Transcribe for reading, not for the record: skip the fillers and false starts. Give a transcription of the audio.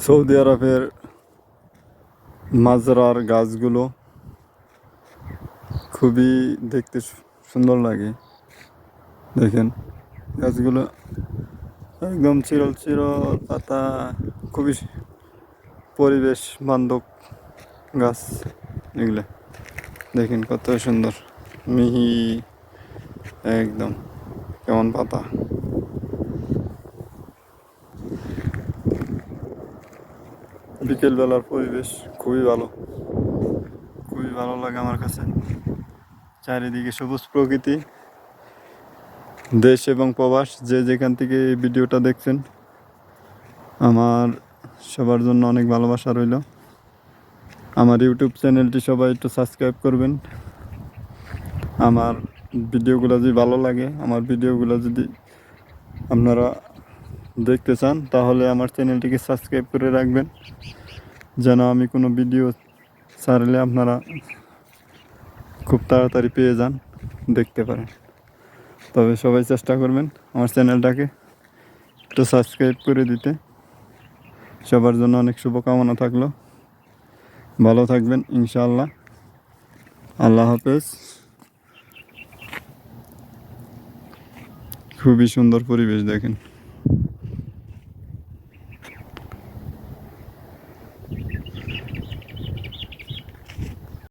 Saudi আরবের মাজরার গাছগুলো খুবই দেখতে সুন্দর লাগে। দেখেন গাছগুলো একদম চিরল চিরল পাতা, খুবই পরিবেশ বান্ধব গাছ এগুলো। দেখেন কত সুন্দর মিহি, একদম কেমন পাতা। বিকেলবেলার পরিবেশ খুবই ভালো, খুবই ভালো লাগে আমার কাছে। চারিদিকে সবুজ প্রকৃতি। দেশ এবং প্রবাস যে যেখান থেকে এই ভিডিওটা দেখছেন, আমার সবার জন্য অনেক ভালোবাসা রইল। আমার ইউটিউব চ্যানেলটি সবাই একটু সাবস্ক্রাইব করবেন। আমার ভিডিওগুলো যদি ভালো লাগে, আমার ভিডিওগুলো যদি আপনারা দেখতে চান, তাহলে আমার চ্যানেলটিকে সাবস্ক্রাইব করে রাখবেন, যেন আমি কোনো ভিডিও ছাড়লে আপনারা খুব তাড়াতাড়ি পেয়ে যান, দেখতে পারেন। তবে সবাই চেষ্টা করবেন আমার চ্যানেলটাকে একটু সাবস্ক্রাইব করে দিতে। সবার জন্য অনেক শুভকামনা থাকলো। ভালো থাকবেন ইনশাআল্লাহ। আল্লাহ হাফেজ। খুবই সুন্দর পরিবেশ দেখেন।